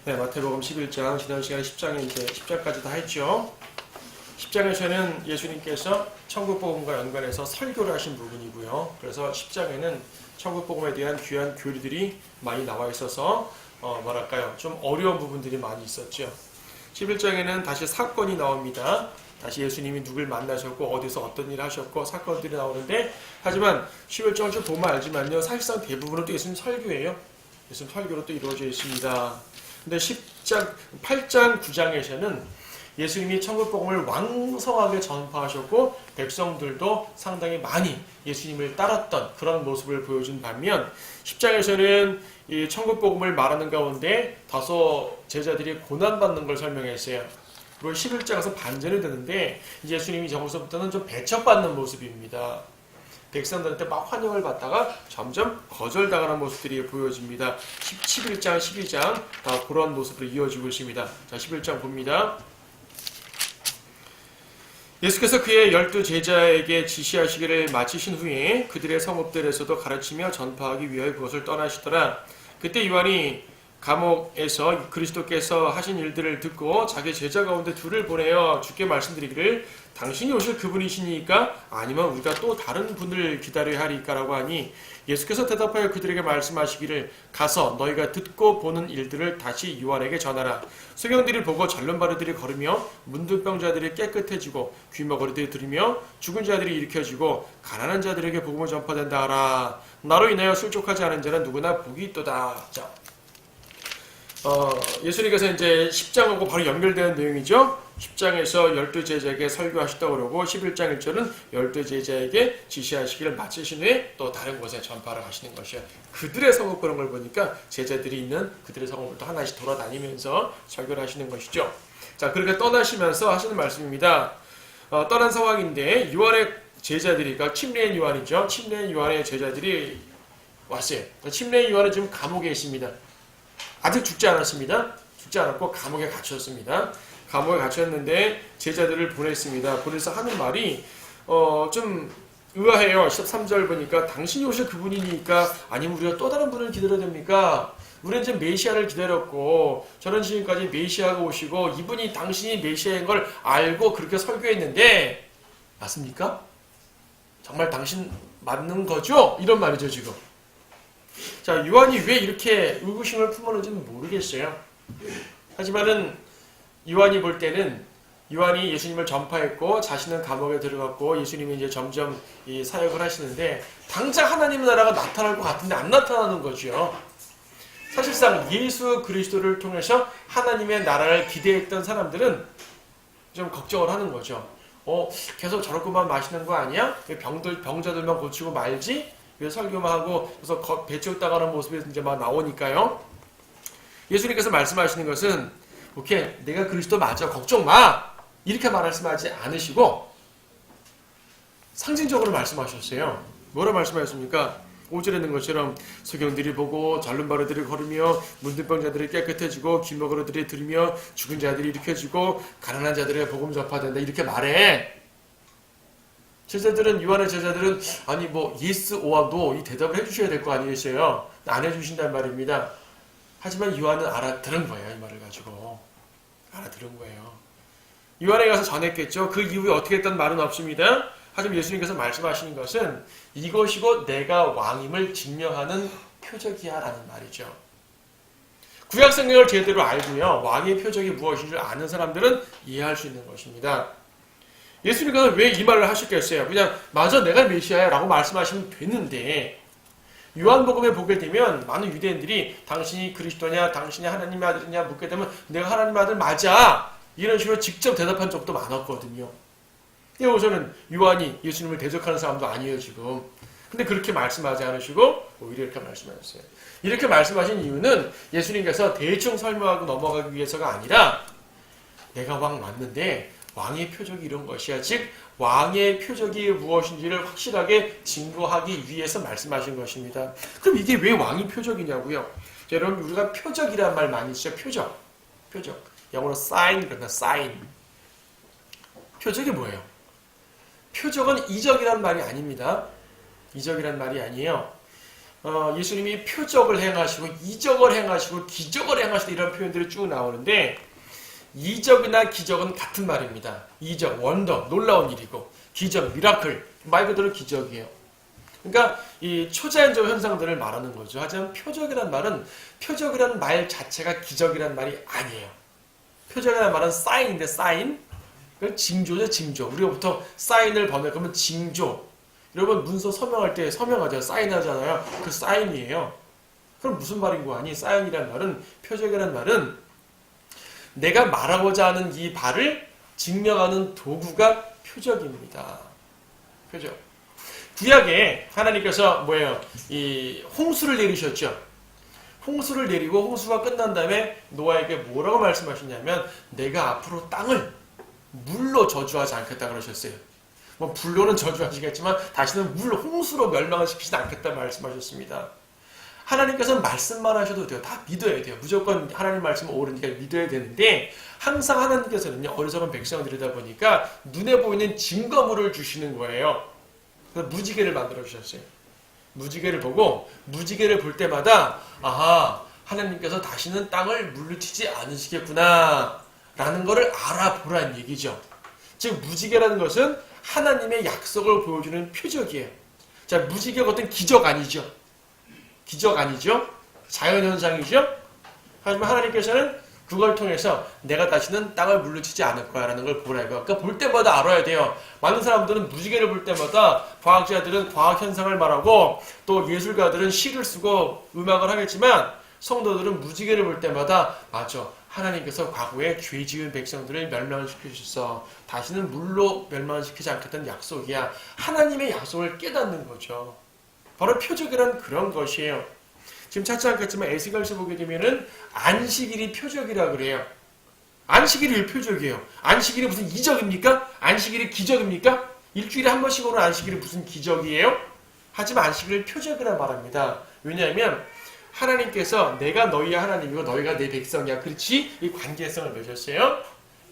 네, 마태복음 11장, 지난 시간에 10장에 이제 10장까지 다 했죠. 10장에서는 예수님께서 천국복음과 연관해서 설교를 하신 부분이고요. 그래서 10장에는 천국복음에 대한 귀한 교리들이 많이 나와 있어서 좀 어려운 부분들이 많이 있었죠. 11장에는 다시 사건이 나옵니다. 다시 예수님이 누굴 만나셨고 어디서 어떤 일을 하셨고 사건들이 나오는데, 하지만 11장을 좀 보면 알지만요, 사실상 대부분은 또 예수님 설교예요. 예수님 설교로 또 이루어져 있습니다. 근데 8장, 9장에서는 예수님이 천국복음을 왕성하게 전파하셨고 백성들도 상당히 많이 예수님을 따랐던 그런 모습을 보여준 반면, 10장에서는 이 천국복음을 말하는 가운데 다소 제자들이 고난받는 걸 설명했어요. 그리고 11장에서 반전이 되는데 예수님이 저기서부터는 좀 배척받는 모습입니다. 백성들한테 막 환영을 받다가 점점 거절당하는 모습들이 보여집니다. 11장, 12장 다 그런 모습으로 이어지고 있습니다. 자, 11장 봅니다. 예수께서 그의 12 제자에게 지시하시기를 마치신 후에 그들의 성읍들에서도 가르치며 전파하기 위하여 그것을 떠나시더라. 그때 요한이 감옥에서 그리스도께서 하신 일들을 듣고 자기 제자 가운데 둘을 보내어 주께 말씀드리기를 당신이 오실 그분이시니까 아니면 우리가 또 다른 분을 기다려야 하리까라고 하니, 예수께서 대답하여 그들에게 말씀하시기를 가서 너희가 듣고 보는 일들을 다시 요한에게 전하라. 소경들이 보고 절름발이들이 걸으며 문둥병자들이 깨끗해지고 귀머거리들이 들으며 죽은 자들이 일으켜지고 가난한 자들에게 복음을 전파된다 하라. 나로 인하여 술족하지 않은 자는 누구나 복이 있도다. 자, 예수님께서 이제 10장하고 바로 연결되는 내용이죠. 10장에서 12 제자에게 설교하셨다고 그러고 11장 1절은 12 제자에게 지시하시기를 마치신 후에 또 다른 곳에 전파를 하시는 것이에요. 그들의 성읍 그런 걸 보니까 제자들이 있는 그들의 성읍을 또 하나씩 돌아다니면서 설교를 하시는 것이죠. 자, 그렇게 떠나시면서 하시는 말씀입니다. 떠난 상황인데 요한의 제자들이, 그러니까 침례인 요한이죠. 침례인 요한의 제자들이 왔어요. 침례인 요한은 지금 감옥에 있습니다. 아직 죽지 않았습니다. 죽지 않았고 감옥에 갇혔습니다. 감옥에 갇혔는데 제자들을 보냈습니다. 보내서 하는 말이 좀 의아해요. 13절 보니까 당신이 오실 그분이니까 아니면 우리가 또 다른 분을 기다려야 됩니까? 우리는 지금 메시아를 기다렸고 저는 지금까지 메시아가 오시고 이분이 당신이 메시아인 걸 알고 그렇게 설교했는데 맞습니까? 정말 당신 맞는 거죠? 이런 말이죠 지금. 자, 요한이 왜 이렇게 의구심을 품었는지는 모르겠어요. 하지만은 요한이 볼 때는 요한이 예수님을 전파했고 자신은 감옥에 들어갔고 예수님이 이제 점점 이 사역을 하시는데 당장 하나님의 나라가 나타날 것 같은데 안 나타나는 거죠. 사실상 예수 그리스도를 통해서 하나님의 나라를 기대했던 사람들은 좀 걱정을 하는 거죠. 계속 저렇게만 마시는 거 아니야? 병자들만 고치고 말지? 왜 설교만 하고 그래서 배척당하는 모습이 이제 막 나오니까요. 예수님께서 말씀하시는 것은 오케이, 내가 그리스도 맞아, 걱정 마, 이렇게 말씀하지 않으시고 상징적으로 말씀하셨어요. 뭐라 말씀하셨습니까? 5절에 있는 것처럼 소경들이 보고 절름발이들이 걸으며 문둥병자들이 깨끗해지고 귀머거리들이 들으며 죽은 자들이 일으켜지고 가난한 자들의 복음 전파된다, 이렇게 말해. 제자들은, 요한의 제자들은 아니 뭐 yes or no 이 대답을 해주셔야 될 거 아니겠어요? 안 해주신단 말입니다. 하지만 요한은 알아들은 거예요. 이 말을 가지고 알아들은 거예요. 요한에 가서 전했겠죠. 그 이후에 어떻게 했던 말은 없습니다. 하지만 예수님께서 말씀하시는 것은 이것이고 내가 왕임을 증명하는 표적이야 라는 말이죠. 구약 성경을 제대로 알고요, 왕의 표적이 무엇인 줄 아는 사람들은 이해할 수 있는 것입니다. 예수님께서 왜 이 말을 하셨겠어요? 그냥 맞아, 내가 메시아야 라고 말씀하시면 되는데, 요한복음에 보게 되면 많은 유대인들이 당신이 그리스도냐, 당신이 하나님의 아들이냐 묻게 되면 내가 하나님의 아들 맞아, 이런 식으로 직접 대답한 적도 많았거든요. 여기서는 요한이 예수님을 대적하는 사람도 아니에요 지금. 근데 그렇게 말씀하지 않으시고 오히려 이렇게 말씀하셨어요. 이렇게 말씀하신 이유는 예수님께서 대충 설명하고 넘어가기 위해서가 아니라 내가 왕 맞는데 왕의 표적이 이런 것이야, 즉 왕의 표적이 무엇인지를 확실하게 증거하기 위해서 말씀하신 것입니다. 그럼 이게 왜 왕의 표적이냐고요? 자, 여러분, 우리가 표적이라는 말 많이 쓰죠. 표적. 영어로 sign, 그러니까 sign. 표적이 뭐예요? 표적은 이적이라는 말이 아닙니다. 이적이라는 말이 아니에요. 예수님이 표적을 행하시고 이적을 행하시고 기적을 행하시고 이런 표현들이 쭉 나오는데 이적이나 기적은 같은 말입니다. 이적, 원더, 놀라운 일이고 기적, 미라클 말 그대로 기적이에요. 그러니까 이 초자연적 현상들을 말하는 거죠. 하지만 표적이라는 말 자체가 기적이라는 말이 아니에요. 표적이라는 말은 사인인데 사인 징조죠. 징조. 우리가 보통 사인을 번역하면 징조. 여러분 문서 서명할 때 서명하잖아요. 사인하잖아요. 그 사인이에요. 그럼 무슨 말인 거 아니? 사인이라는 말은 표적이라는 말은 내가 말하고자 하는 이 바를 증명하는 도구가 표적입니다. 표적. 구약에 하나님께서 이 홍수를 내리셨죠. 홍수를 내리고 홍수가 끝난 다음에 노아에게 뭐라고 말씀하셨냐면 내가 앞으로 땅을 물로 저주하지 않겠다 그러셨어요. 뭐 불로는 저주하시겠지만 다시는 물로 홍수로 멸망을 시키지 않겠다 말씀하셨습니다. 하나님께서는 말씀만 하셔도 돼요. 다 믿어야 돼요. 무조건 하나님 말씀은 옳으니까 믿어야 되는데 항상 하나님께서는요 어리석은 백성들이다 보니까 눈에 보이는 증거물을 주시는 거예요. 그래서 무지개를 만들어 주셨어요. 무지개를 보고 무지개를 볼 때마다 아하 하나님께서 다시는 땅을 물로 치지 않으시겠구나 라는 것을 알아보라는 얘기죠. 즉 무지개라는 것은 하나님의 약속을 보여주는 표적이에요. 자, 무지개가 어떤 기적 아니죠? 기적 아니죠? 자연현상이죠? 하지만 하나님께서는 그걸 통해서 내가 다시는 땅을 물로 치지 않을 거야 라는 걸 보라 이거. 그러니까 볼 때마다 알아야 돼요. 많은 사람들은 무지개를 볼 때마다 과학자들은 과학현상을 말하고 또 예술가들은 시를 쓰고 음악을 하겠지만 성도들은 무지개를 볼 때마다 맞아. 하나님께서 과거에 죄 지은 백성들을 멸망시키셔서 다시는 물로 멸망시키지 않겠다는 약속이야. 하나님의 약속을 깨닫는 거죠. 바로 표적이란 그런 것이에요. 지금 찾지 않겠지만 에스겔서 보게 되면은 안식일이 표적이라 그래요. 안식일이 표적이에요. 안식일이 무슨 이적입니까? 안식일이 기적입니까? 일주일에 한 번씩 오는 안식일이 무슨 기적이에요? 하지만 안식일을 표적이라 말합니다. 왜냐하면 하나님께서 내가 너희의 하나님이고 너희가 내 백성이야. 그렇지? 이 관계성을 맺었어요.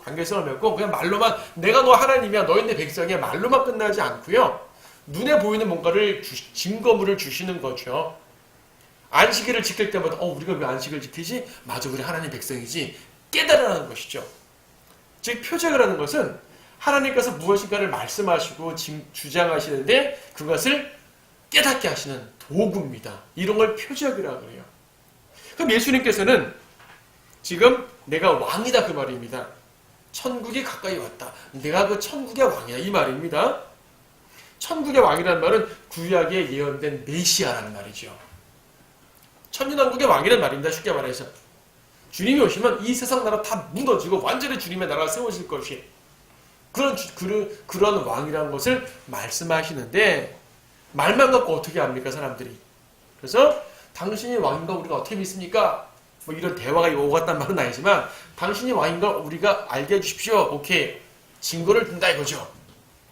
관계성을 맺고 그냥 말로만 내가 너 하나님이야. 너희 내 백성이야. 말로만 끝나지 않고요. 눈에 보이는 뭔가를 증거물을 주시는 거죠. 안식일을 지킬 때마다 우리가 왜 안식을 지키지? 맞아 우리 하나님 백성이지. 깨달으라는 것이죠. 즉 표적이라는 것은 하나님께서 무엇인가를 말씀하시고 주장하시는데 그것을 깨닫게 하시는 도구입니다. 이런 걸 표적이라고 그래요. 그럼 예수님께서는 지금 내가 왕이다 그 말입니다. 천국이 가까이 왔다. 내가 그 천국의 왕이다 이 말입니다. 천국의 왕이라는 말은 구약에 예언된 메시아라는 말이죠. 천년왕국의 왕이라는 말입니다. 쉽게 말해서 주님이 오시면 이 세상 나라 다 무너지고 완전히 주님의 나라가 세워질 것이 그런 왕이라는 것을 말씀하시는데 말만 갖고 어떻게 합니까 사람들이. 그래서 당신이 왕인가 우리가 어떻게 믿습니까? 뭐 이런 대화가 오갔단 말은 아니지만 당신이 왕인가 우리가 알게 해주십시오. 오케이. 증거를 준다 이거죠.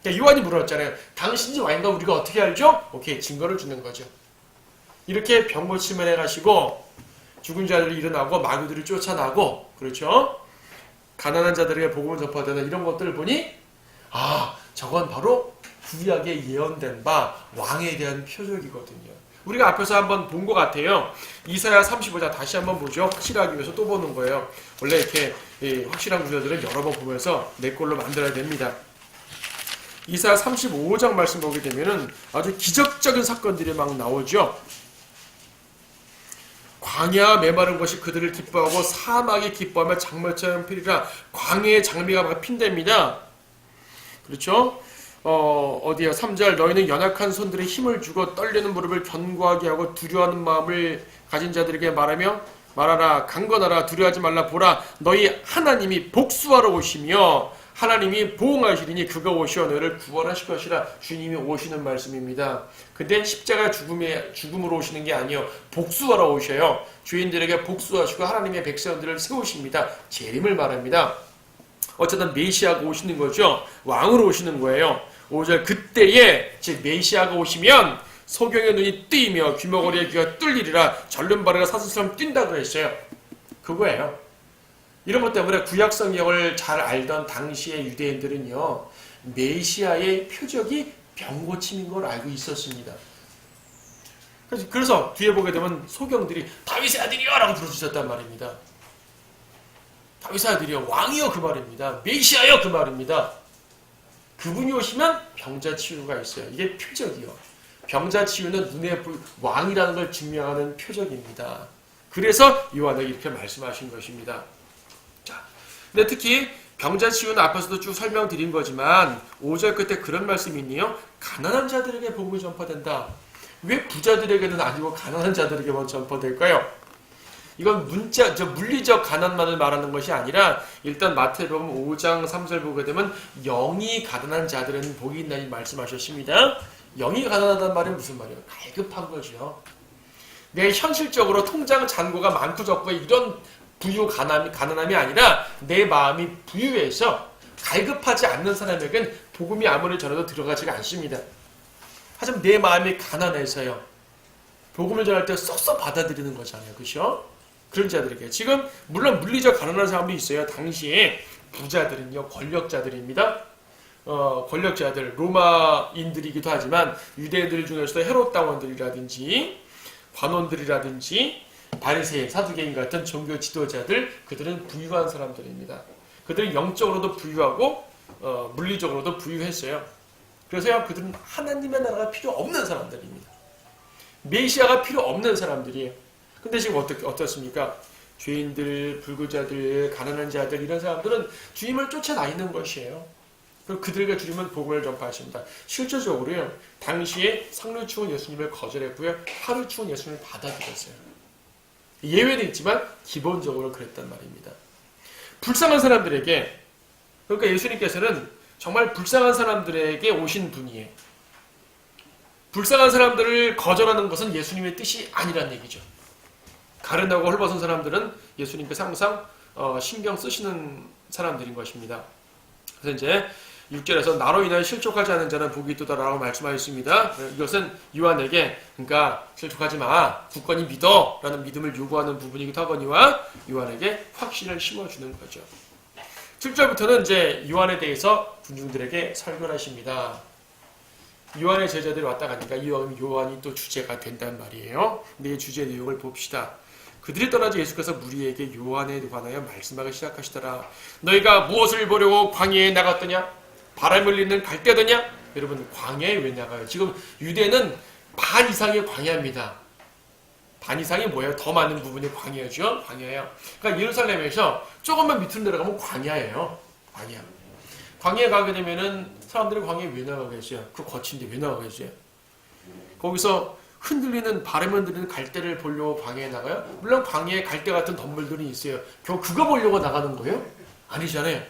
그러니까 요한이 물었잖아요. 당신이 왕인가 우리가 어떻게 알죠? 오케이. 증거를 주는 거죠. 이렇게 병고침을 해가시고 죽은 자들이 일어나고 마귀들이 쫓아나고 그렇죠? 가난한 자들에게 복음을 전파되는 이런 것들을 보니 저건 바로 구약에 예언된 바 왕에 대한 표적이거든요. 우리가 앞에서 한번 본 것 같아요. 이사야 35장 다시 한번 보죠. 확실하기 위해서 또 보는 거예요. 원래 이렇게 확실한 구절들은 여러 번 보면서 내 걸로 만들어야 됩니다. 이사야 35장 말씀 보게 되면은 아주 기적적인 사건들이 막 나오죠. 광야 메마른 것이 그들을 기뻐하고 사막이 기뻐하며 장물처럼 피리라. 광야의 장미가 막 핀답니다. 그렇죠? 어디야 3절 너희는 연약한 손들의 힘을 주고 떨리는 무릎을 견고하게 하고 두려워하는 마음을 가진 자들에게 말하라 강건하라 두려워하지 말라 보라 너희 하나님이 복수하러 오시며 하나님이 보응하시리니 그가 오시어 너희를 구원하실 것이라. 주님이 오시는 말씀입니다. 근데 십자가 죽음으로 오시는 게 아니요 복수하러 오셔요. 죄인들에게 복수하시고 하나님의 백성들을 세우십니다. 재림을 말합니다. 어쨌든 메시아가 오시는 거죠. 왕으로 오시는 거예요. 5절 그때에 즉 메시아가 오시면 소경의 눈이 뜨이며 귀머거리의 귀가 뚫리리라. 절름발이가 사슴처럼 뛴다 그랬어요. 그거예요. 이런 것 때문에 구약 성경을 잘 알던 당시의 유대인들은요 메시아의 표적이 병고침인 걸 알고 있었습니다. 그래서 뒤에 보게 되면 소경들이 다윗의 아들이여 라고 부르짖었단 말입니다. 다윗의 아들이여, 왕이여 그 말입니다. 메시아여 그 말입니다. 그분이 오시면 병자 치유가 있어요. 이게 표적이요. 병자 치유는 눈에 왕이라는 걸 증명하는 표적입니다. 그래서 요한은 이렇게 말씀하신 것입니다. 자, 근데 특히 병자 치유는 앞에서도 쭉 설명드린 거지만 5절 끝에 그런 말씀이 있네요. 가난한 자들에게 복음이 전파된다. 왜 부자들에게는 아니고 가난한 자들에게만 전파될까요? 이건 물리적 가난만을 말하는 것이 아니라 일단 마태복음 5장 3절 보게 되면 영이 가난한 자들은 복이 있나니 말씀하셨습니다. 영이 가난하다는 말은 무슨 말이에요? 갈급한 거죠. 내 현실적으로 통장 잔고가 많고 적고 이런 가난함이 아니라 내 마음이 부유해서 갈급하지 않는 사람에겐 복음이 아무리 전해도 들어가지가 않습니다. 하지만 내 마음이 가난해서요. 복음을 전할 때 쏙쏙 받아들이는 거잖아요. 그렇죠? 그런 자들에게. 지금 물론 물리적 가난한 사람도 있어요. 당시에 부자들은요. 권력자들입니다. 권력자들, 로마인들이기도 하지만 유대인들 중에서도 헤롯 당원들이라든지 관원들이라든지 바리새인, 사두개인 같은 종교 지도자들, 그들은 부유한 사람들입니다. 그들은 영적으로도 부유하고 물리적으로도 부유했어요. 그래서요, 그들은 하나님의 나라가 필요 없는 사람들입니다. 메시아가 필요 없는 사람들이에요. 근데 지금 어떻습니까? 죄인들, 불구자들, 가난한 자들 이런 사람들은 주님을 쫓아다니는 것이에요. 그리고 그들에게 주님은 복음을 전파하십니다. 실제적으로요, 당시에 상류층은 예수님을 거절했고요, 하류층은 예수님을 받아들였어요. 예외는 있지만 기본적으로 그랬단 말입니다. 불쌍한 사람들에게, 그러니까 예수님께서는 정말 불쌍한 사람들에게 오신 분이에요. 불쌍한 사람들을 거절하는 것은 예수님의 뜻이 아니란 얘기죠. 가련하고 헐벗은 사람들은 예수님께서 항상 신경 쓰시는 사람들인 것입니다. 그래서 이제 6절에서 나로 인하여 실족하지 않은 자는 복이 있도다라고 말씀하셨습니다. 이것은 요한에게 그러니까 실족하지 마, 굳건히 믿어 라는 믿음을 요구하는 부분이기도 하거니와 요한에게 확신을 심어주는 거죠. 7절부터는 이제 요한에 대해서 군중들에게 설교를 하십니다. 요한의 제자들이 왔다 가니까 요한이 또 주제가 된단 말이에요. 근데 이 주제 내용을 봅시다. 그들이 떠나자 예수께서 무리에게 요한에 관하여 말씀하기 시작하시더라. 너희가 무엇을 보려고 광야에 나갔더냐? 바람을 잇는 갈대더냐? 여러분, 광야에 왜 나가요? 지금 유대는 반 이상의 광야입니다. 반 이상이 뭐예요? 더 많은 부분이 광야죠? 광야예요. 그러니까 예루살렘에서 조금만 밑으로 내려가면 광야예요. 광야. 광야에 가게 되면은 사람들이 광야에 왜 나가겠어요? 그 거친데 왜 나가겠어요? 거기서 흔들리는, 바람에 흔들리는 갈대를 보려고 광야에 나가요? 물론 광야에 갈대 같은 덤불들이 있어요. 겨우 그거 보려고 나가는 거예요? 아니잖아요.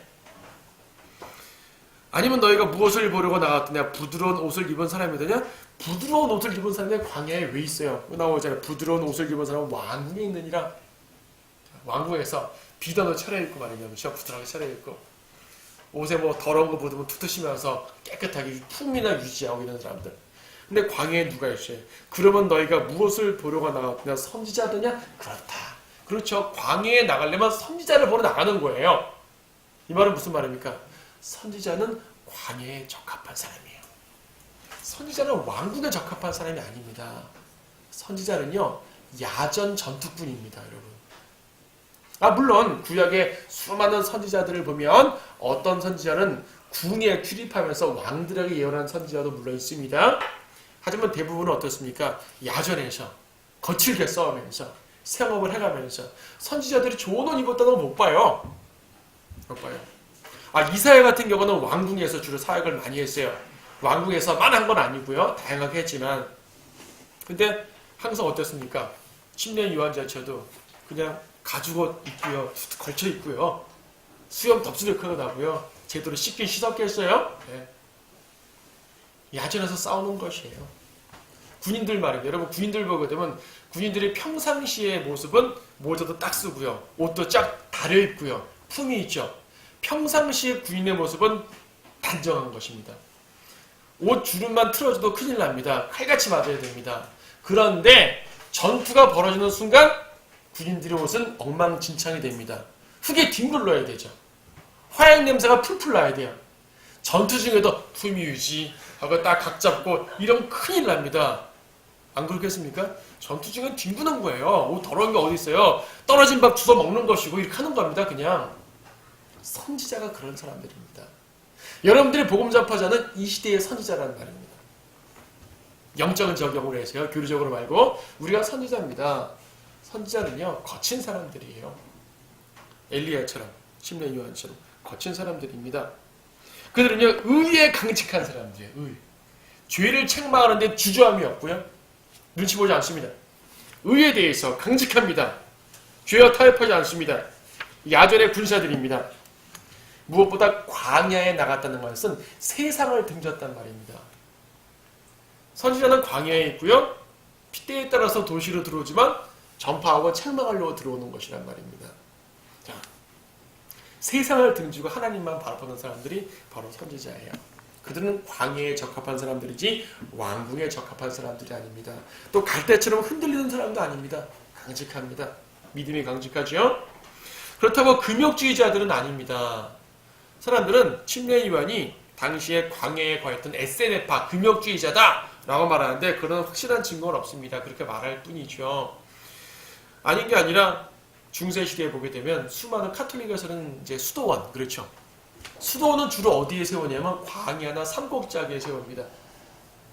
아니면 너희가 무엇을 보려고 나갔더냐? 부드러운 옷을 입은 사람이 되냐? 부드러운 옷을 입은 사람이 광야에 왜 있어요? 나오잖아요. 부드러운 옷을 입은 사람은 왕궁에 있느니라. 왕궁에서 비단을 차려입고 말이냐. 부드럽게 차려입고 옷에 뭐 더러운 거 묻으면 툭툭이면서 깨끗하게 품이나 유지하고 있는 사람들. 근데 광야에 누가 있어요? 그러면 너희가 무엇을 보려고 나갔느냐? 선지자더냐? 그렇다. 그렇죠. 광야에 나가려면 선지자를 보러 나가는 거예요. 이 말은 무슨 말입니까? 선지자는 광야에 적합한 사람이에요. 선지자는 왕궁에 적합한 사람이 아닙니다. 선지자는요, 야전 전투꾼입니다, 여러분. 물론 구약의 수많은 선지자들을 보면 어떤 선지자는 궁에 출입하면서 왕들에게 예언한 선지자도 물론 있습니다. 하지만 대부분은 어떻습니까? 야전에서 거칠게 싸우면서 생업을 해가면서 선지자들이 좋은 옷 입었다는 걸 못 봐요. 못 봐요. 이사야 같은 경우는 왕궁에서 주로 사역을 많이 했어요. 왕궁에서만 한 건 아니고요. 다양하게 했지만. 근데 항상 어떻습니까? 침례 요한 자체도 그냥 가죽옷 입고요. 걸쳐 입고요. 수염 덥수룩 나고요. 제대로 씻긴 씻었겠어요? 네. 야전에서 싸우는 것이에요. 군인들 말이에요. 여러분, 군인들 보게 되면 군인들이 평상시의 모습은 모자도 딱 쓰고요. 옷도 쫙 다려 입고요. 품이 있죠. 평상시의 군인의 모습은 단정한 것입니다. 옷 주름만 틀어져도 큰일 납니다. 칼같이 맞아야 됩니다. 그런데 전투가 벌어지는 순간 군인들의 옷은 엉망진창이 됩니다. 흙에 뒹굴러야 되죠. 화약 냄새가 풀풀 나야 돼요. 전투 중에도 품위 유지하고 딱 각 잡고 이러면 큰일 납니다. 안 그렇겠습니까? 전투 중에 뒹구는 거예요. 옷 더러운 게 어디 있어요? 떨어진 밥 주워 먹는 것이고 이렇게 하는 겁니다. 그냥 선지자가 그런 사람들입니다. 여러분들이 복음 전파자는 이 시대의 선지자라는 말입니다. 영적인 적용으로 해서요. 교리적으로 말고 우리가 선지자입니다. 선지자는요 거친 사람들이에요. 엘리야처럼 심령 요한처럼 거친 사람들입니다. 그들은요 의에 강직한 사람들이에요. 의. 죄를 책망하는데 주저함이 없고요. 눈치 보지 않습니다. 의에 대해서 강직합니다. 죄와 타협하지 않습니다. 야전의 군사들입니다. 무엇보다 광야에 나갔다는 것은 세상을 등졌단 말입니다. 선지자는 광야에 있고요. 핏대에 따라서 도시로 들어오지만 전파하고 책망하려고 들어오는 것이란 말입니다. 자, 세상을 등지고 하나님만 바라보는 사람들이 바로 선지자예요. 그들은 광야에 적합한 사람들이지 왕궁에 적합한 사람들이 아닙니다. 또 갈대처럼 흔들리는 사람도 아닙니다. 강직합니다. 믿음이 강직하죠. 그렇다고 금욕주의자들은 아닙니다. 사람들은 침례 요한이 당시에 광야에 거했던 에세네파 금욕주의자다 라고 말하는데 그런 확실한 증거는 없습니다. 그렇게 말할 뿐이죠. 아닌 게 아니라 중세시대에 보게 되면 수많은 카톨릭에서는 이제 수도원, 그렇죠. 수도원은 주로 어디에 세우냐면 광야나 산꼭지에 세웁니다.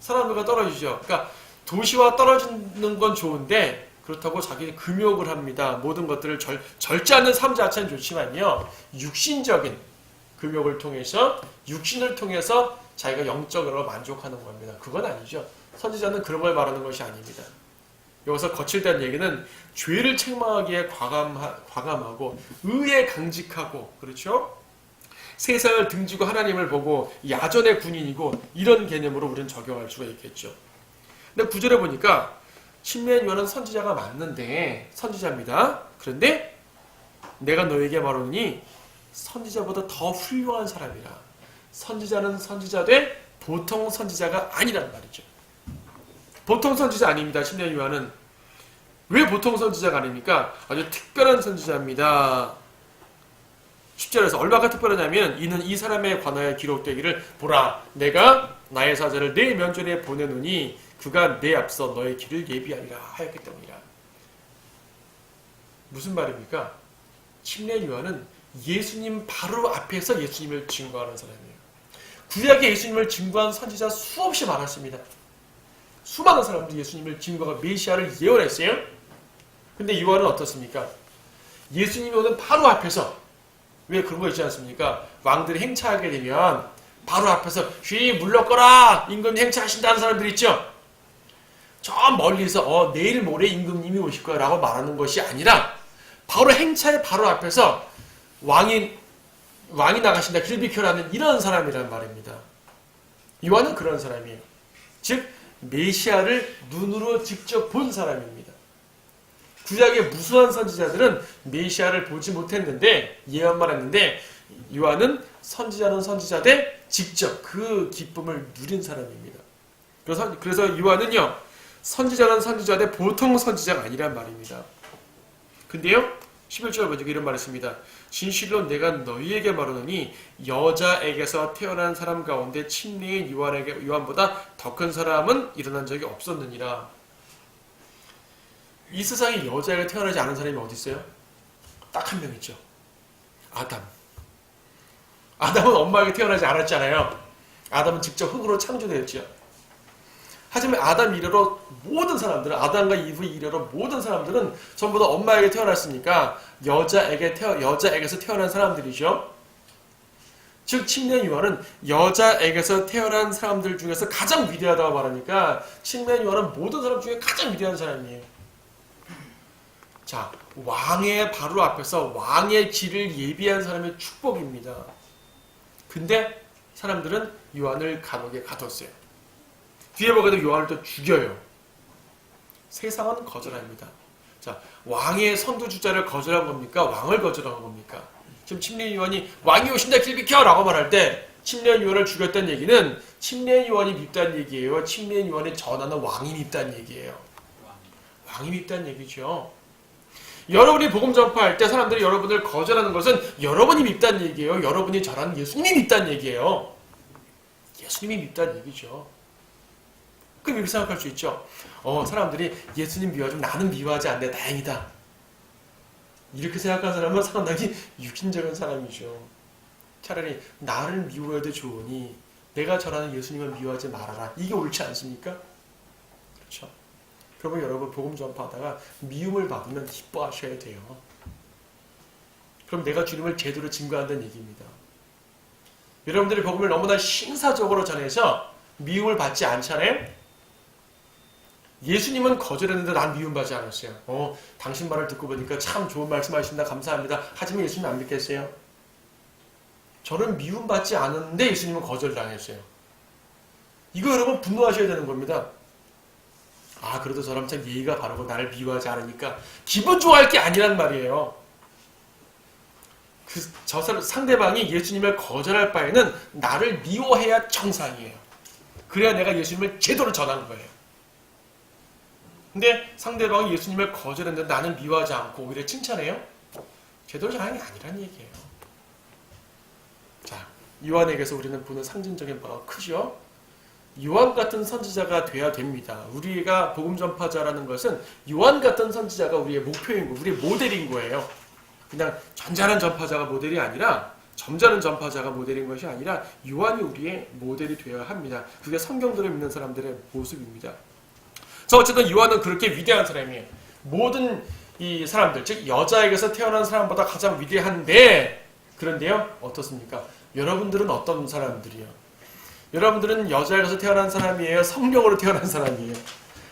사람들과 떨어지죠. 그러니까 도시와 떨어지는 건 좋은데 그렇다고 자기 금욕을 합니다. 모든 것들을 절제 않는 삶 자체는 좋지만요. 육신적인 금욕을 통해서 육신을 통해서 자기가 영적으로 만족하는 겁니다. 그건 아니죠. 선지자는 그런 걸 말하는 것이 아닙니다. 여기서 거칠다는 얘기는 죄를 책망하기에 과감하고 의에 강직하고 그렇죠? 세상을 등지고 하나님을 보고 야전의 군인이고 이런 개념으로 우리는 적용할 수가 있겠죠. 근데 구절에 보니까 침례 요한은 선지자가 맞는데 선지자입니다. 그런데 내가 너에게 말하노니 선지자보다 더 훌륭한 사람이라. 선지자는 선지자되 보통 선지자가 아니란 말이죠. 보통 선지자 아닙니다. 침례 요한은. 왜 보통 선지자가 아닙니까? 아주 특별한 선지자입니다. 10절에서 얼마가 특별하냐면 이는 이 사람에 관하여 기록되기를 보라 내가 나의 사자를 내 면전에 보내노니 그가 내 앞서 너의 길을 예비하리라 하였기 때문이라. 무슨 말입니까? 침례 요한은 예수님 바로 앞에서 예수님을 증거하는 사람이에요. 구약에 예수님을 증거한 선지자 수없이 많았습니다. 수많은 사람들이 예수님을 증거하고 메시아를 예언했어요. 근데 요한은 어떻습니까? 예수님이 오는 바로 앞에서 왜 그런 거 있지 않습니까? 왕들이 행차하게 되면 바로 앞에서 휘 물러거라 임금 행차하신다는 사람들 있죠? 저 멀리서 내일 모레 임금님이 오실 거야 라고 말하는 것이 아니라 바로 행차의 바로 앞에서 왕이 나가신다 길 비켜라는 이런 사람이란 말입니다. 요한은 그런 사람이에요. 즉 메시아를 눈으로 직접 본 사람입니다. 구약의 무수한 선지자들은 메시아를 보지 못했는데 예언만 했는데 요한은 선지자는 선지자되 직접 그 기쁨을 누린 사람입니다. 그래서 요한은요 선지자는 선지자되 보통 선지자가 아니란 말입니다. 근데요 11절 먼저 이런 말을 했습니다. 진실로 내가 너희에게 말하노니 여자에게서 태어난 사람 가운데 침례인 요한보다 더 큰 사람은 일어난 적이 없었느니라. 이 세상에 여자에게 태어나지 않은 사람이 어디 있어요? 딱 한 명 있죠. 아담. 아담은 엄마에게 태어나지 않았잖아요. 아담은 직접 흙으로 창조되었죠. 하지만 아담 이래로 모든 사람들은 아담과 이브 이래로 모든 사람들은 전부 다 엄마에게 태어났으니까 여자에게서 태어난 사람들이죠. 즉 침례 요한은 여자에게서 태어난 사람들 중에서 가장 위대하다고 말하니까 침례 요한은 모든 사람 중에 가장 위대한 사람이에요. 자, 왕의 바로 앞에서 왕의 길을 예비한 사람의 축복입니다. 근데 사람들은 요한을 감옥에 가뒀어요. 뒤에 보게 되면 요한을 또 죽여요. 세상은 거절합니다. 자, 왕의 선두주자를 거절한 겁니까? 왕을 거절한 겁니까? 지금 침례 요한이 왕이 오신다 길 비켜! 라고 말할 때 침례 요한을 죽였다는 얘기는 침례 요한이 밉다는 얘기예요. 침례 요한이 전하는 왕이 밉다는 얘기예요. 왕이 밉다는 얘기죠. 여러분이 복음 전파할 때 사람들이 여러분을 거절하는 것은 여러분이 밉다는 얘기예요. 여러분이 전하는 예수님이 밉다는 얘기예요. 예수님이 밉다는 얘기죠. 그럼 이렇게 생각할 수 있죠. 사람들이 예수님 미워하지만 나는 미워하지 않네. 다행이다. 이렇게 생각하는 사람은 상당히 육신적인 사람이죠. 차라리 나를 미워해도 좋으니 내가 전하는 예수님을 미워하지 말아라. 이게 옳지 않습니까? 그렇죠. 그러면 여러분 복음 전파하다가 미움을 받으면 기뻐하셔야 돼요. 그럼 내가 주님을 제대로 증거한다는 얘기입니다. 여러분들이 복음을 너무나 신사적으로 전해서 미움을 받지 않잖아요? 예수님은 거절했는데 난 미움받지 않았어요. 당신 말을 듣고 보니까 참 좋은 말씀 하신다. 감사합니다. 하지만 예수님 안 믿겠어요? 저는 미움받지 않았는데 예수님은 거절당했어요. 이거 여러분 분노하셔야 되는 겁니다. 그래도 저 사람 참 예의가 바르고 나를 미워하지 않으니까 기분 좋아할 게 아니란 말이에요. 상대방이 예수님을 거절할 바에는 나를 미워해야 정상이에요. 그래야 내가 예수님을 제대로 전한 거예요. 근데 상대방이 예수님을 거절했는데 나는 미워하지 않고 오히려 칭찬해요? 제대로 전한 게 아니란 얘기예요. 자, 요한에게서 우리는 보는 상징적인 바가 크죠? 요한 같은 선지자가 돼야 됩니다. 우리가 복음 전파자라는 것은 요한 같은 선지자가 우리의 목표인 거, 우리의 모델인 거예요. 그냥 잔잔한 전파자가 모델이 아니라 점잖은 전파자가 모델인 것이 아니라 요한이 우리의 모델이 되어야 합니다. 그게 성경들을 믿는 사람들의 모습입니다. 어쨌든 요한은 그렇게 위대한 사람이에요. 모든 이 사람들, 즉 여자에게서 태어난 사람보다 가장 위대한데, 그런데요, 어떻습니까? 여러분들은 어떤 사람들이요? 여러분들은 여자에게서 태어난 사람이에요? 성령으로 태어난 사람이에요?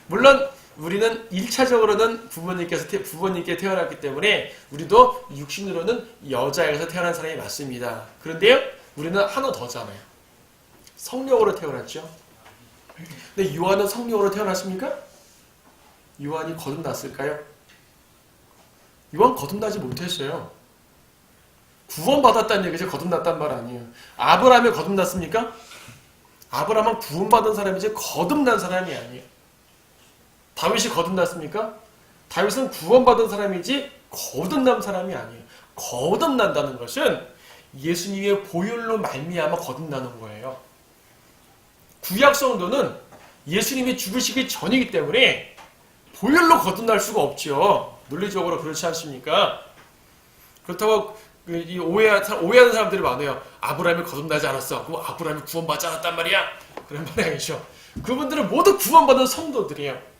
물론 우리는 1차적으로는 부모님께 태어났기 때문에 우리도 육신으로는 여자에게서 태어난 사람이 맞습니다. 그런데요, 우리는 하나 더잖아요. 성령으로 태어났죠. 근데 요한은 성령으로 태어났습니까? 요한이 거듭났을까요? 요한 거듭나지 못했어요. 구원받았다는 얘기죠. 거듭났단 말 아니에요. 아브라함이 거듭났습니까? 아브라함은 구원받은 사람이지 거듭난 사람이 아니에요. 다윗이 거듭났습니까? 다윗은 구원받은 사람이지 거듭난 사람이 아니에요. 거듭난다는 것은 예수님의 보혈로 말미암아 거듭나는 거예요. 구약 성도는 예수님이 죽으시기 전이기 때문에 보혈로 거듭날 수가 없죠. 논리적으로 그렇지 않습니까? 그렇다고 오해하는 사람들이 많아요. 아브라함이 거듭나지 않았어. 그럼 아브라함이 구원받지 않았단 말이야? 그런 말이 아니죠. 그분들은 모두 구원받은 성도들이에요.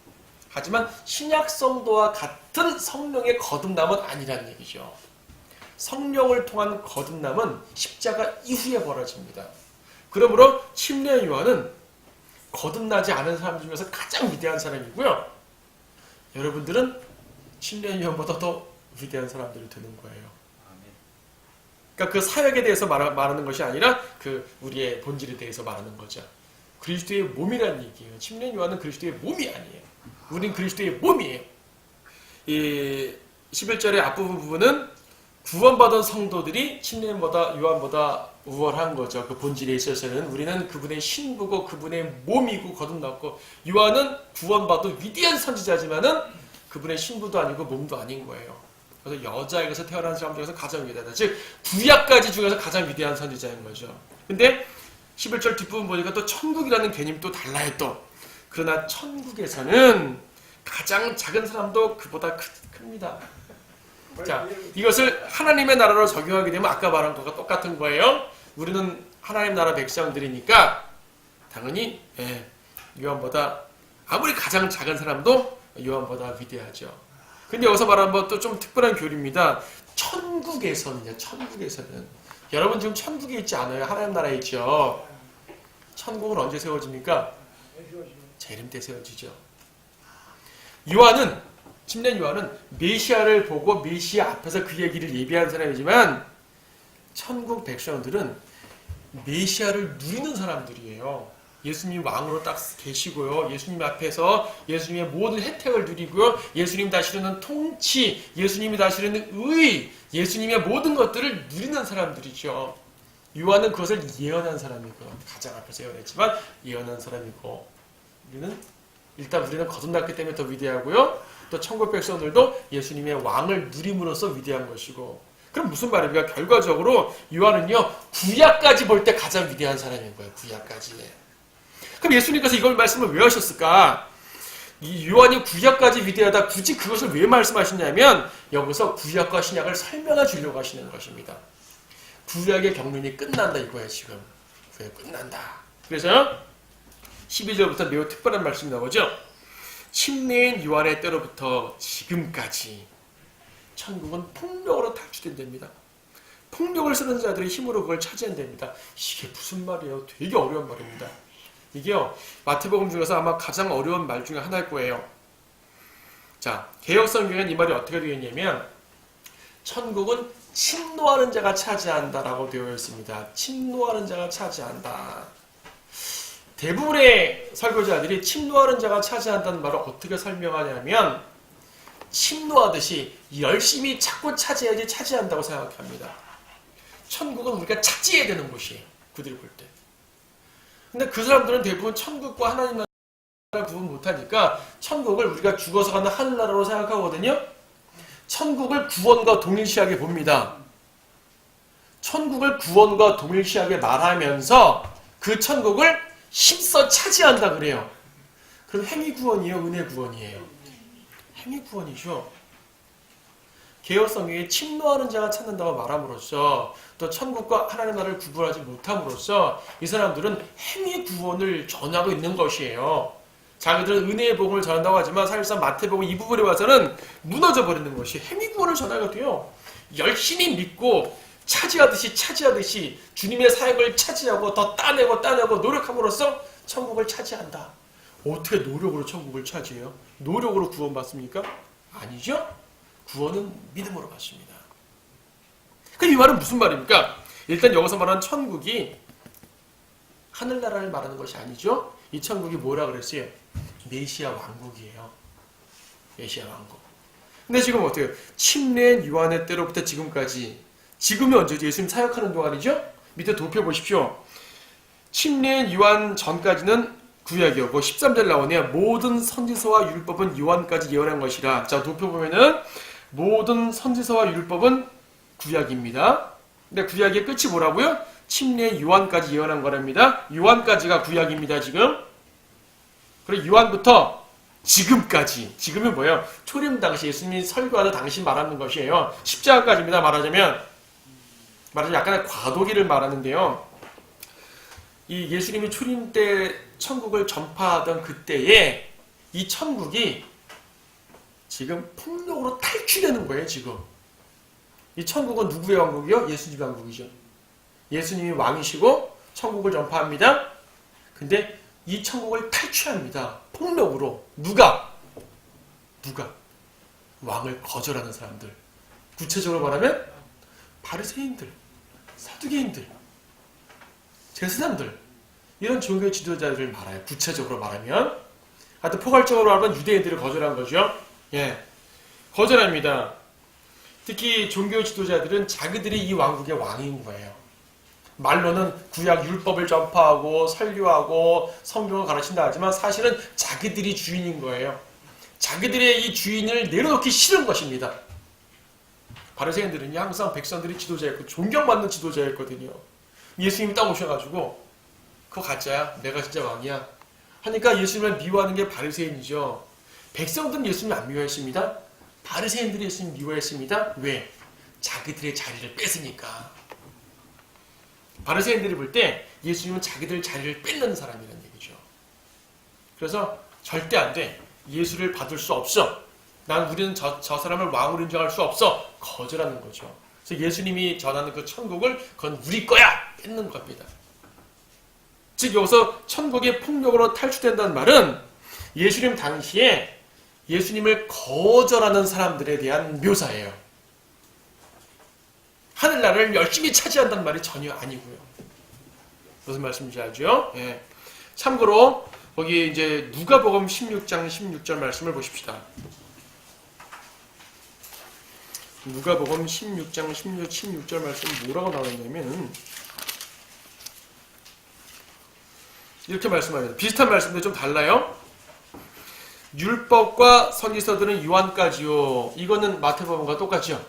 하지만 신약 성도와 같은 성령의 거듭남은 아니란 얘기죠. 성령을 통한 거듭남은 십자가 이후에 벌어집니다. 그러므로 침례 요한은 거듭나지 않은 사람 중에서 가장 위대한 사람이고요. 여러분들은 침례 요한보다 더 위대한 사람들이 되는 거예요. 그러니까 그 사역에 대해서 말하는 것이 아니라 그 우리의 본질에 대해서 말하는 거죠. 그리스도의 몸이라는 얘기예요. 침례 요한은 그리스도의 몸이 아니에요. 우린 그리스도의 몸이에요. 이 11절의 앞부분은 구원받은 성도들이 침례 요한보다 우월한 거죠. 그 본질에 있어서는 우리는 그분의 신부고 그분의 몸이고 거듭났고, 요한은 구원받은 위대한 선지자지만은 그분의 신부도 아니고 몸도 아닌 거예요. 그래서 여자에게서 태어난 사람 중에서 가장 위대하다. 즉 구약까지 중에서 가장 위대한 선지자인 거죠. 근데 11절 뒷부분 보니까 또 천국이라는 개념이 또 달라요. 또 그러나 천국에서는 가장 작은 사람도 그보다 큽니다. 자, 이것을 하나님의 나라로 적용하게 되면 아까 말한 것과 똑같은 거예요. 우리는 하나님 나라 백성들이니까 당연히 요한보다, 아무리 가장 작은 사람도 요한보다 위대하죠. 근데 여기서 말하는 또 좀 특별한 교리입니다. 천국에서는요. 천국에서는 여러분 지금 천국에 있지 않아요. 하나님 나라에 있죠. 천국은 언제 세워집니까? 재림 때 세워지죠. 침례 요한은 메시아를 보고 메시아 앞에서 그의 길을 예비한 사람이지만 천국 백성들은 메시아를 누리는 사람들이에요. 예수님 왕으로 딱 계시고요. 예수님 앞에서 예수님의 모든 혜택을 누리고요. 예수님 다스리는 통치, 예수님이 다스리는 의, 예수님의 모든 것들을 누리는 사람들이죠. 요한은 그것을 예언한 사람이고, 가장 앞에서 예언했지만 예언한 사람이고, 우리는 거듭났기 때문에 더 위대하고요. 또 천국 백성들도 예수님의 왕을 누림으로써 위대한 것이고. 그럼 무슨 말입니까? 결과적으로 요한은요, 구약까지 볼 때 가장 위대한 사람인 거예요. 구약까지. 그럼 예수님께서 이걸 말씀을 왜 하셨을까? 이 요한이 구약까지 위대하다 굳이 그것을 왜 말씀하시냐면 여기서 구약과 신약을 설명해 주려고 하시는 것입니다. 구약의 경륜이 끝난다 이거예요 지금. 구약이 끝난다. 그래서 12절부터 매우 특별한 말씀이 나오죠. 침례인 요한의 때로부터 지금까지 천국은 폭력으로 탈취된답니다. 폭력을 쓰는 자들의 힘으로 그걸 차지한답니다. 이게 무슨 말이에요? 되게 어려운 말입니다. 이게요, 마태복음 중에서 아마 가장 어려운 말 중에 하나일 거예요. 자, 개역성경에는 이 말이 어떻게 되어 있냐면 천국은 침노하는 자가 차지한다라고 되어 있습니다. 침노하는 자가 차지한다. 대부분의 설교자들이 침노하는 자가 차지한다는 말을 어떻게 설명하냐면 침노하듯이 열심히 찾고 차지해야지 차지한다고 생각합니다. 천국은 우리가 차지해야 되는 곳이에요. 그들이 볼 때. 근데 그 사람들은 대부분 천국과 하나님 나라를 구분 못하니까 천국을 우리가 죽어서 가는 하늘나라로 생각하거든요. 천국을 구원과 동일시하게 봅니다. 천국을 구원과 동일시하게 말하면서 그 천국을 힘써 차지한다 그래요. 그럼 행위 구원이에요? 은혜 구원이에요? 행위 구원이죠. 개혁성경에 침노하는 자가 찾는다고 말함으로써 또 천국과 하나님 나라를 구분하지 못함으로써 이 사람들은 행위 구원을 전하고 있는 것이에요. 자기들은 은혜의 복음을 전한다고 하지만 사실상 마태복음 이 부분에 와서는 무너져 버리는 것이 행위 구원을 전하게 돼요. 열심히 믿고 차지하듯이 주님의 사역을 차지하고 더 따내고 노력함으로써 천국을 차지한다. 어떻게 노력으로 천국을 차지해요? 노력으로 구원받습니까? 아니죠. 구원은 믿음으로 받습니다. 그럼 이 말은 무슨 말입니까? 일단 여기서 말하는 천국이 하늘나라를 말하는 것이 아니죠. 이 천국이 뭐라 그랬어요? 메시아 왕국이에요. 메시아 왕국. 근데 지금 어때요? 침례인 요한의 때로부터 지금까지. 지금이 언제죠? 예수님 사역하는 동안이죠? 밑에 도표 보십시오. 침례인 요한 전까지는 구약이었고 13절 나오네요. 모든 선지서와 율법은 요한까지 예언한 것이라. 자, 도표 보면은 모든 선지서와 율법은 구약입니다. 근데 구약의 끝이 뭐라고요? 침례인 요한까지 예언한 거랍니다. 요한까지가 구약입니다, 지금. 그리고 요한부터 지금까지. 지금은 뭐예요? 초림 당시 예수님이 설교하던 당시 말하는 것이에요. 십자가까지입니다, 말하자면 약간의 과도기를 말하는데요. 이 예수님이 초림 때 천국을 전파하던 그때에 이 천국이 지금 폭력으로 탈취되는 거예요, 지금. 이 천국은 누구의 왕국이요? 예수님의 왕국이죠. 예수님이 왕이시고 천국을 전파합니다. 근데 이 천국을 탈취합니다. 폭력으로. 누가? 왕을 거절하는 사람들. 구체적으로 말하면 바리새인들, 사두개인들, 제사장들, 이런 종교 지도자들을 말해요. 구체적으로 말하면. 하여튼 포괄적으로 말하면 유대인들을 거절한 거죠. 예, 거절합니다. 특히 종교 지도자들은 자기들이 이 왕국의 왕인 거예요. 말로는 구약 율법을 전파하고 설교하고 성경을 가르친다 하지만 사실은 자기들이 주인인 거예요. 자기들의 이 주인을 내려놓기 싫은 것입니다. 바리새인들은 항상 백성들이 지도자였고 존경받는 지도자였거든요. 예수님이 딱 오셔가지고 그거 가짜야, 내가 진짜 왕이야 하니까 예수님을 미워하는 게 바리새인이죠. 백성들은 예수님을 안 미워했습니다. 바리새인들이 예수님을 미워했습니다. 왜? 자기들의 자리를 뺏으니까. 바리새인들이 볼 때 예수님은 자기들 자리를 뺏는 사람이라는 얘기죠. 그래서 절대 안 돼. 예수를 받을 수 없어. 우리는 저 사람을 왕으로 인정할 수 없어. 거절하는 거죠. 그래서 예수님이 전하는 그 천국을 그건 우리 거야! 뺏는 겁니다. 즉 여기서 천국의 폭력으로 탈취된다는 말은 예수님 당시에 예수님을 거절하는 사람들에 대한 묘사예요. 하늘나라를 열심히 차지한다는 말이 전혀 아니고요. 무슨 말씀인지 알죠? 예. 참고로 거기 이제 누가복음 16장 16절 말씀을 보십시다. 누가복음 16장 16절 말씀 뭐라고 나왔냐면 이렇게 말씀합니다. 비슷한 말씀인데 좀 달라요. 율법과 선지서들은 요한까지요. 이거는 마태복음과 똑같죠.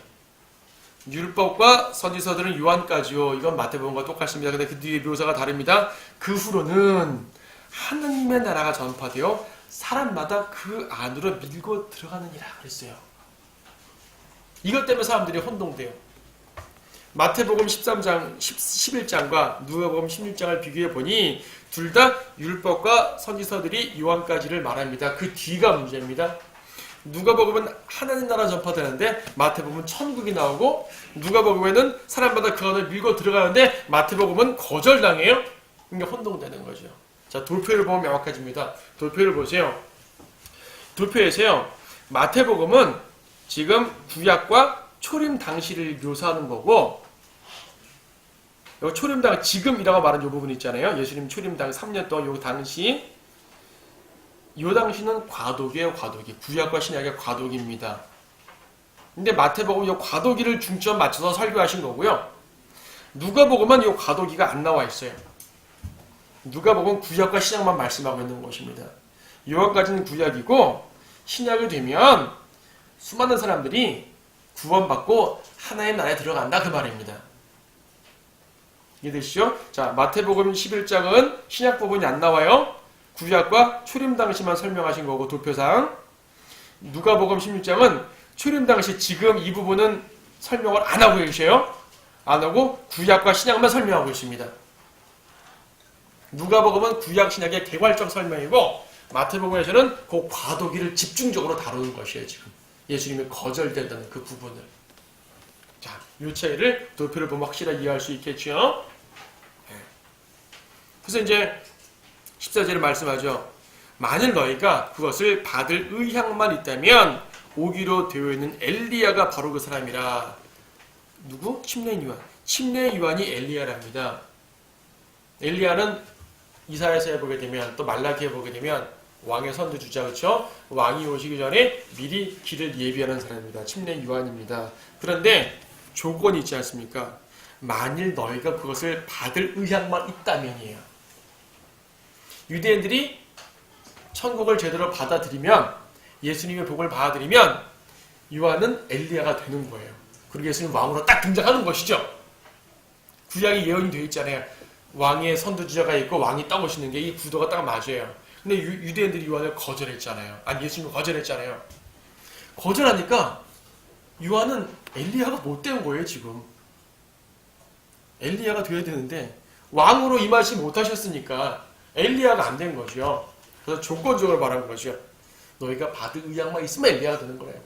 율법과 선지서들은 요한까지요. 이건 마태복음과 똑같습니다. 근데 그 뒤에 묘사가 다릅니다. 그 후로는 하느님의 나라가 전파되어 사람마다 그 안으로 밀고 들어가느니라 그랬어요. 이것 때문에 사람들이 혼동돼요. 마태복음 13장, 11장과 누가복음 16장을 비교해 보니 둘 다 율법과 선지서들이 요한까지를 말합니다. 그 뒤가 문제입니다. 누가복음은 하나님 나라 전파되는데 마태복음은 천국이 나오고, 누가복음에는 사람마다 그 안을 밀고 들어가는데 마태복음은 거절당해요. 그러니까 혼동되는 거죠. 자, 돌표를 보면 명확해집니다. 돌표를 보세요. 돌표에서요, 마태복음은 지금 구약과 초림 당시를 묘사하는 거고, 여기 초림당 지금이라고 말하는 이 부분 있잖아요. 예수님 초림당 3년 동안 요 당시는 과도기예요. 과도기. 구약과 신약의 과도기입니다. 근데 마태복음은 이 과도기를 중점 맞춰서 설교하신 거고요. 누가복음은 이 과도기가 안 나와 있어요. 누가복음은 구약과 신약만 말씀하고 있는 것입니다. 요한까지는 구약이고, 신약이 되면 수많은 사람들이 구원받고 하나님 나라에 들어간다 그 말입니다. 이해되시죠? 자, 마태복음 11장은 신약 부분이 안 나와요. 구약과 초림 당시만 설명하신 거고, 도표상. 누가복음 16장은 초림 당시 지금 이 부분은 설명을 안 하고 계셔요. 안 하고 구약과 신약만 설명하고 있습니다. 누가복음은 구약 신약의 개괄적 설명이고, 마태복음에서는 그 과도기를 집중적으로 다루는 것이에요. 지금 예수님이 거절된다는 그 부분을. 자, 이 차이를 도표를 보면 확실하게 이해할 수 있겠죠. 그래서 이제 14절에 말씀하죠. 만일 너희가 그것을 받을 의향만 있다면 오기로 되어 있는 엘리야가 바로 그 사람이라. 누구? 침례 요한. 침례 요한이 엘리야랍니다. 엘리야는 이사야서에 보게 되면, 또 말라기에 보게 되면 왕의 선두주자, 그렇죠? 왕이 오시기 전에 미리 길을 예비하는 사람입니다. 침례 요한입니다. 그런데 조건이 있지 않습니까? 만일 너희가 그것을 받을 의향만 있다면이에요. 유대인들이 천국을 제대로 받아들이면, 예수님의 복을 받아들이면 요한은 엘리야가 되는 거예요. 그리고 예수님 왕으로 딱 등장하는 것이죠. 구약이 예언이 되어 있잖아요. 왕의 선두주자가 있고 왕이 떠오시는 게 이 구도가 딱 맞아요. 근데 유대인들이 요한을 거절했잖아요. 아니, 예수님을 거절했잖아요. 거절하니까 요한은 엘리야가 못 된 거예요. 지금 엘리야가 돼야 되는데 왕으로 임하지 못하셨으니까 엘리야가 안 된 거죠. 그래서 조건적으로 말한 거죠. 너희가 받을 의향만 있으면 엘리야가 되는 거예요.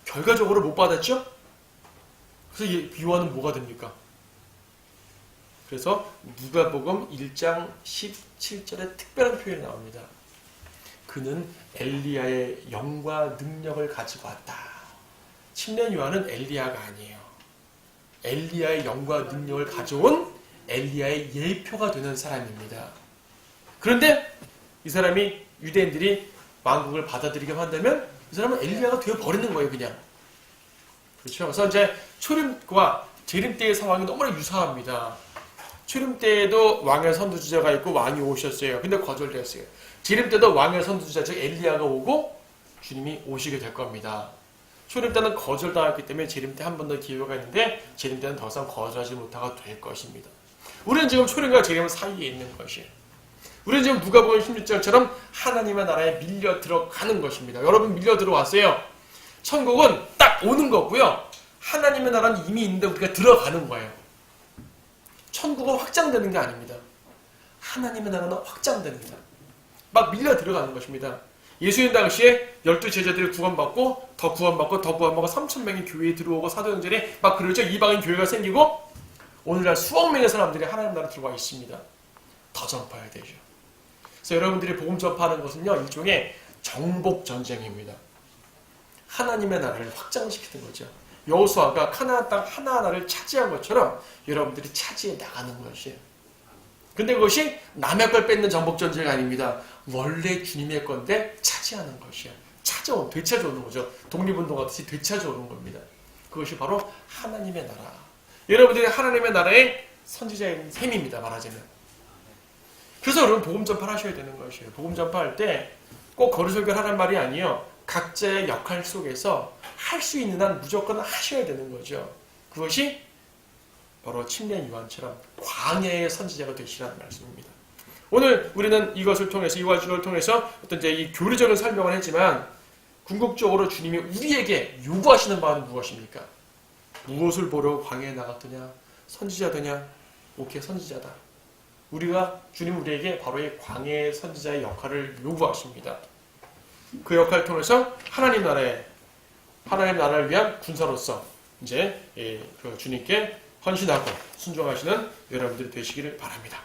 결과적으로 못 받았죠? 그래서 요한은 뭐가 됩니까? 그래서 누가복음 1장 17절에 특별한 표현이 나옵니다. 그는 엘리야의 영과 능력을 가지고 왔다. 침례 요한은 엘리야가 아니에요. 엘리야의 영과 능력을 가져온 엘리야의 예표가 되는 사람입니다. 그런데 이 사람이, 유대인들이 왕국을 받아들이게 한다면 이 사람은 엘리야가 되어버리는 거예요. 그냥. 그렇죠. 그래서 이제 초림과 재림 때의 상황이 너무나 유사합니다. 초림 때에도 왕의 선두주자가 있고 왕이 오셨어요. 근데 거절됐어요. 재림 때도 왕의 선두주자, 즉 엘리야가 오고 주님이 오시게 될 겁니다. 초림 때는 거절당했기 때문에 재림 때 한 번 더 기회가 있는데, 재림 때는 더 이상 거절하지 못하고 될 것입니다. 우리는 지금 초림과 재림 사이에 있는 것이에요. 우리는 지금 누가복음 16장처럼 하나님의 나라에 밀려 들어가는 것입니다. 여러분, 밀려 들어왔어요. 천국은 딱 오는 거고요. 하나님의 나라는 이미 있는데 우리가 들어가는 거예요. 천국은 확장되는 게 아닙니다. 하나님의 나라는 확장됩니다. 막 밀려 들어가는 것입니다. 예수님 당시에 12 제자들이 구원받고 더 구원받고 더 구원받고 3,000명이 교회에 들어오고 사도행전에 막 그러죠. 이방인 교회가 생기고 오늘날 수억 명의 사람들이 하나님 나라에 들어와 있습니다. 더 전파해야 되죠. 그래서 여러분들이 복음 전파하는 것은요, 일종의 정복 전쟁입니다. 하나님의 나라를 확장시키는 거죠. 여호수아가 가나안 땅 하나하나를 차지한 것처럼 여러분들이 차지해 나가는 것이에요. 근데 그것이 남의 걸 뺏는 정복 전쟁이 아닙니다. 원래 주님의 건데 차지하는 것이에요. 되찾아오는 거죠. 독립운동 같이 되찾아오는 겁니다. 그것이 바로 하나님의 나라. 여러분들이 하나님의 나라의 선지자인 셈입니다. 말하자면. 그래서 여러분 복음 전파를 하셔야 되는 것이에요. 복음 전파할 때 꼭 거리설교를 하라는 말이 아니에요. 각자의 역할 속에서 할 수 있는 한 무조건 하셔야 되는 거죠. 그것이 바로 침례 요한처럼 광야의 선지자가 되시라는 말씀입니다. 오늘 우리는 이것을 통해서 이와 주를 통해서 어떤 이제 이 교리적인 설명을 했지만 궁극적으로 주님이 우리에게 요구하시는 바는 무엇입니까? 무엇을 보러 광야에 나갔더냐? 선지자더냐? 오케이, 선지자다. 주님 우리에게 바로 이 광야의 선지자의 역할을 요구하십니다. 그 역할을 통해서 하나님 나라를 위한 군사로서 이제 그 주님께 헌신하고 순종하시는 여러분들이 되시기를 바랍니다.